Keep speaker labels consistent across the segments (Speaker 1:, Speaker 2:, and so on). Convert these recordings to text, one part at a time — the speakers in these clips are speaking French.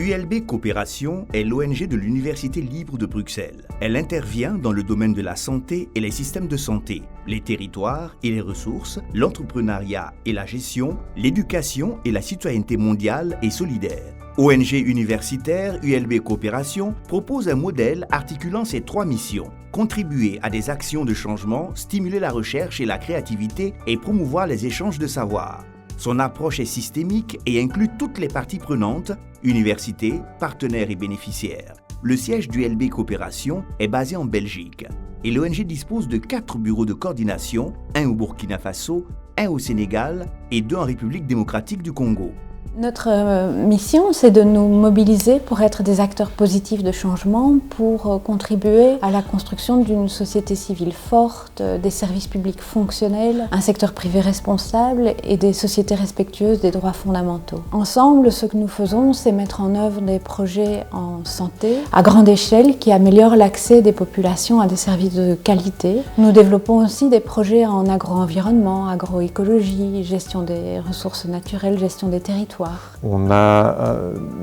Speaker 1: ULB Coopération est l'ONG de l'Université libre de Bruxelles. Elle intervient dans le domaine de la santé et les systèmes de santé, les territoires et les ressources, l'entrepreneuriat et la gestion, l'éducation et la citoyenneté mondiale et solidaire. ONG universitaire ULB Coopération propose un modèle articulant ces trois missions: contribuer à des actions de changement, stimuler la recherche et la créativité et promouvoir les échanges de savoir. Son approche est systémique et inclut toutes les parties prenantes, universités, partenaires et bénéficiaires. Le siège d'ULB Coopération est basé en Belgique et l'ONG dispose de 4 bureaux de coordination, un au Burkina Faso, un au Sénégal et 2 en République démocratique du Congo.
Speaker 2: Notre mission, c'est de nous mobiliser pour être des acteurs positifs de changement, pour contribuer à la construction d'une société civile forte, des services publics fonctionnels, un secteur privé responsable et des sociétés respectueuses des droits fondamentaux. Ensemble, ce que nous faisons, c'est mettre en œuvre des projets en santé à grande échelle qui améliorent l'accès des populations à des services de qualité. Nous développons aussi des projets en agro-environnement, agroécologie, gestion des ressources naturelles, gestion des territoires.
Speaker 3: On a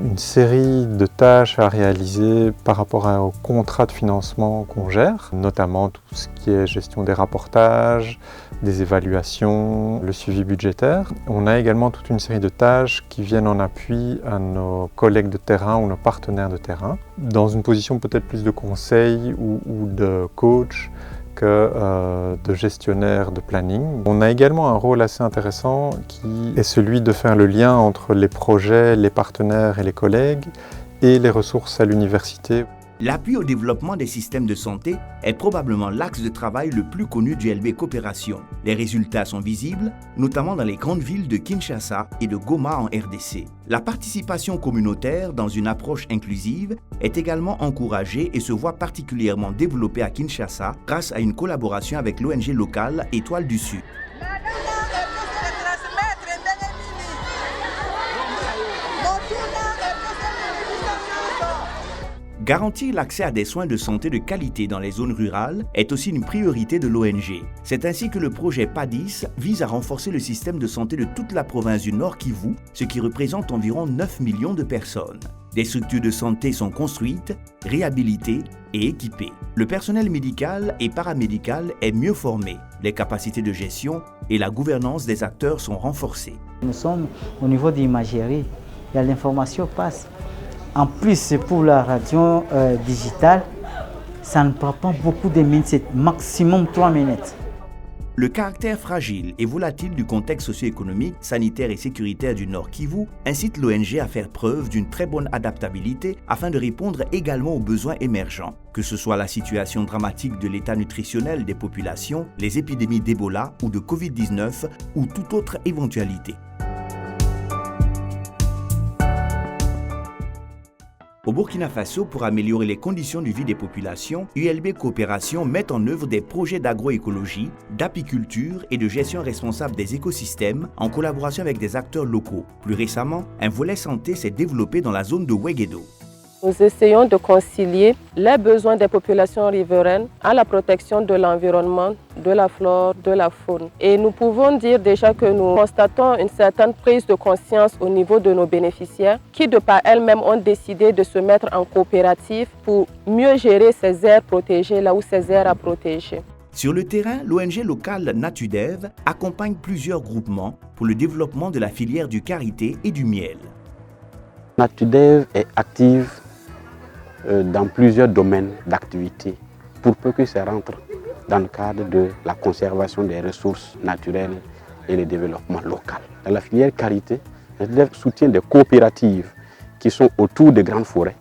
Speaker 3: une série de tâches à réaliser par rapport au contrat de financement qu'on gère, notamment tout ce qui est gestion des rapportages, des évaluations, le suivi budgétaire. On a également toute une série de tâches qui viennent en appui à nos collègues de terrain ou nos partenaires de terrain, dans une position peut-être plus de conseil ou de coach que de gestionnaire de planning. On a également un rôle assez intéressant qui est celui de faire le lien entre les projets, les partenaires et les collègues et les ressources à l'université.
Speaker 1: L'appui au développement des systèmes de santé est probablement l'axe de travail le plus connu d'ULB Coopération. Les résultats sont visibles, notamment dans les grandes villes de Kinshasa et de Goma en RDC. La participation communautaire dans une approche inclusive est également encouragée et se voit particulièrement développée à Kinshasa grâce à une collaboration avec l'ONG locale Étoile du Sud. Garantir l'accès à des soins de santé de qualité dans les zones rurales est aussi une priorité de l'ONG. C'est ainsi que le projet PADIS vise à renforcer le système de santé de toute la province du Nord Kivu, ce qui représente environ 9 millions de personnes. Des structures de santé sont construites, réhabilitées et équipées. Le personnel médical et paramédical est mieux formé. Les capacités de gestion et la gouvernance des acteurs sont renforcées.
Speaker 4: Nous sommes au niveau de l'imagerie. L'information passe. En plus, c'est pour la radio digitale, ça ne prend pas beaucoup de minutes, c'est maximum 3 minutes.
Speaker 1: Le caractère fragile et volatile du contexte socio-économique, sanitaire et sécuritaire du Nord Kivu incite l'ONG à faire preuve d'une très bonne adaptabilité afin de répondre également aux besoins émergents, que ce soit la situation dramatique de l'état nutritionnel des populations, les épidémies d'Ebola ou de Covid-19 ou toute autre éventualité. Au Burkina Faso, pour améliorer les conditions de vie des populations, ULB Coopération met en œuvre des projets d'agroécologie, d'apiculture et de gestion responsable des écosystèmes en collaboration avec des acteurs locaux. Plus récemment, un volet santé s'est développé dans la zone de Wegedo.
Speaker 5: Nous essayons de concilier les besoins des populations riveraines à la protection de l'environnement, de la flore, de la faune. Et nous pouvons dire déjà que nous constatons une certaine prise de conscience au niveau de nos bénéficiaires qui, de par elles-mêmes, ont décidé de se mettre en coopérative pour mieux gérer ces aires protégées, là où ces aires à protéger.
Speaker 1: Sur le terrain, l'ONG locale Natudev accompagne plusieurs groupements pour le développement de la filière du karité et du miel.
Speaker 6: Natudev est active dans plusieurs domaines d'activité pour peu que ça rentre dans le cadre de la conservation des ressources naturelles et le développement local. Dans la filière karité, Natudev soutient des coopératives qui sont autour des grandes forêts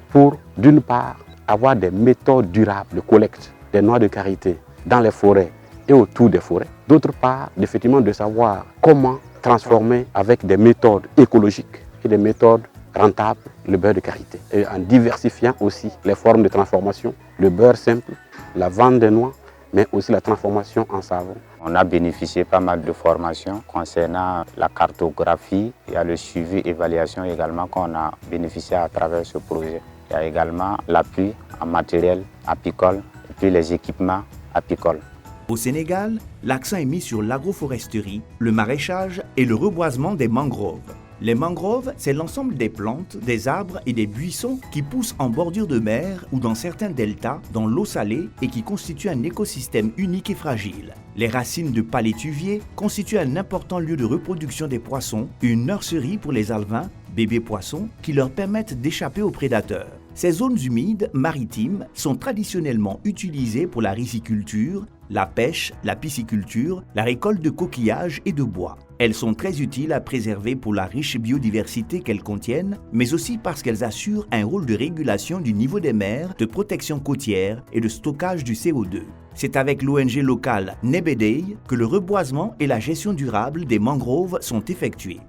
Speaker 6: pour, d'une part, avoir des méthodes durables de collecte des noix de karité dans les forêts et autour des forêts. D'autre part, effectivement, de savoir comment transformer avec des méthodes écologiques et des méthodes rentable le beurre de karité et en diversifiant aussi les formes de transformation, le beurre simple, la vente des noix, mais aussi la transformation en savon.
Speaker 7: On a bénéficié pas mal de formations concernant la cartographie, il y a le suivi, évaluation également qu'on a bénéficié à travers ce projet. Il y a également l'appui en matériel apicole et puis les équipements apicoles.
Speaker 1: Au Sénégal, l'accent est mis sur l'agroforesterie, le maraîchage et le reboisement des mangroves. Les mangroves, c'est l'ensemble des plantes, des arbres et des buissons qui poussent en bordure de mer ou dans certains deltas, dans l'eau salée et qui constituent un écosystème unique et fragile. Les racines de palétuvier constituent un important lieu de reproduction des poissons, une nurserie pour les alevins, bébés poissons, qui leur permettent d'échapper aux prédateurs. Ces zones humides maritimes sont traditionnellement utilisées pour la riziculture, la pêche, la pisciculture, la récolte de coquillages et de bois. Elles sont très utiles à préserver pour la riche biodiversité qu'elles contiennent, mais aussi parce qu'elles assurent un rôle de régulation du niveau des mers, de protection côtière et de stockage du CO2. C'est avec l'ONG locale Nebedey que le reboisement et la gestion durable des mangroves sont effectués.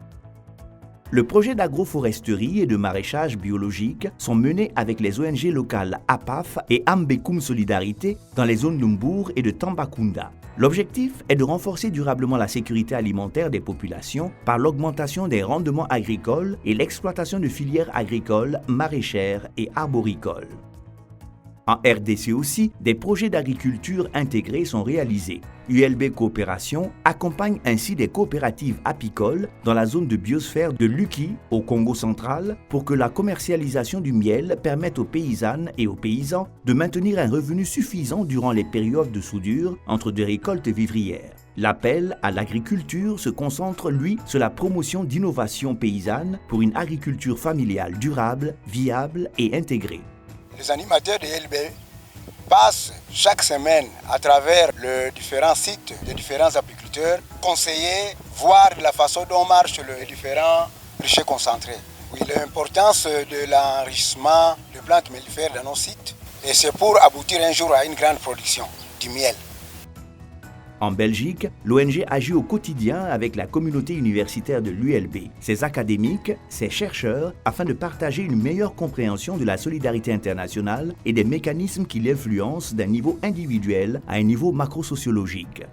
Speaker 1: Le projet d'agroforesterie et de maraîchage biologique sont menés avec les ONG locales APAF et Ambekum Solidarité dans les zones d'Umbour et de Tambacounda. L'objectif est de renforcer durablement la sécurité alimentaire des populations par l'augmentation des rendements agricoles et l'exploitation de filières agricoles, maraîchères et arboricoles. En RDC aussi, des projets d'agriculture intégrés sont réalisés. ULB Coopération accompagne ainsi des coopératives apicoles dans la zone de biosphère de Luki, au Congo central, pour que la commercialisation du miel permette aux paysannes et aux paysans de maintenir un revenu suffisant durant les périodes de soudure entre deux récoltes vivrières. L'appel à l'agriculture se concentre, lui, sur la promotion d'innovations paysannes pour une agriculture familiale durable, viable et intégrée.
Speaker 8: Les animateurs de LB passent chaque semaine à travers les différents sites des différents apiculteurs, conseiller, voir la façon dont marchent les différents ruchers concentrés. Oui, l'importance de l'enrichissement de plantes mellifères dans nos sites, et c'est pour aboutir un jour à une grande production du miel.
Speaker 1: En Belgique, l'ONG agit au quotidien avec la communauté universitaire de l'ULB, ses académiques, ses chercheurs, afin de partager une meilleure compréhension de la solidarité internationale et des mécanismes qui l'influencent d'un niveau individuel à un niveau macrosociologique.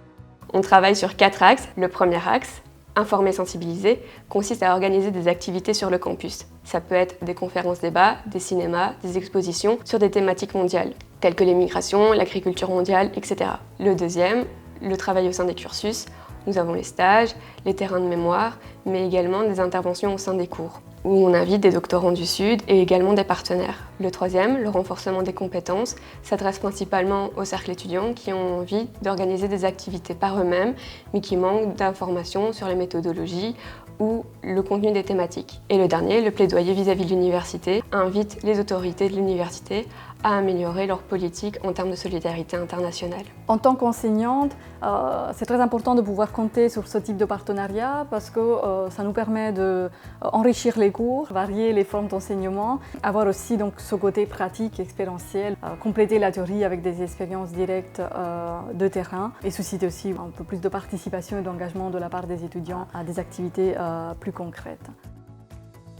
Speaker 9: On travaille sur 4 axes. Le premier axe, informer, sensibiliser, consiste à organiser des activités sur le campus. Ça peut être des conférences-débats, des cinémas, des expositions sur des thématiques mondiales, telles que les migrations, l'agriculture mondiale, etc. Le deuxième, le travail au sein des cursus. Nous avons les stages, les terrains de mémoire, mais également des interventions au sein des cours, où on invite des doctorants du Sud et également des partenaires. Le troisième, le renforcement des compétences, s'adresse principalement aux cercles étudiants qui ont envie d'organiser des activités par eux-mêmes, mais qui manquent d'informations sur les méthodologies ou le contenu des thématiques. Et le dernier, le plaidoyer vis-à-vis de l'université, invite les autorités de l'université à améliorer leur politique en termes de solidarité internationale.
Speaker 10: En tant qu'enseignante, c'est très important de pouvoir compter sur ce type de partenariat parce que ça nous permet d'enrichir les cours, varier les formes d'enseignement, avoir aussi donc ce côté pratique, expérientiel, compléter la théorie avec des expériences directes de terrain et susciter aussi un peu plus de participation et d'engagement de la part des étudiants à des activités plus concrètes.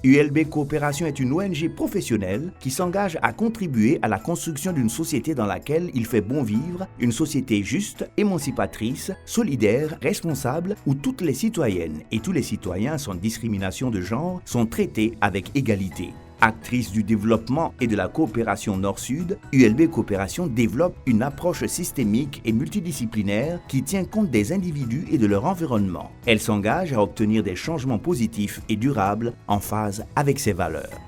Speaker 1: ULB Coopération est une ONG professionnelle qui s'engage à contribuer à la construction d'une société dans laquelle il fait bon vivre, une société juste, émancipatrice, solidaire, responsable, où toutes les citoyennes et tous les citoyens sans discrimination de genre sont traités avec égalité. Actrice du développement et de la coopération Nord-Sud, ULB Coopération développe une approche systémique et multidisciplinaire qui tient compte des individus et de leur environnement. Elle s'engage à obtenir des changements positifs et durables en phase avec ses valeurs.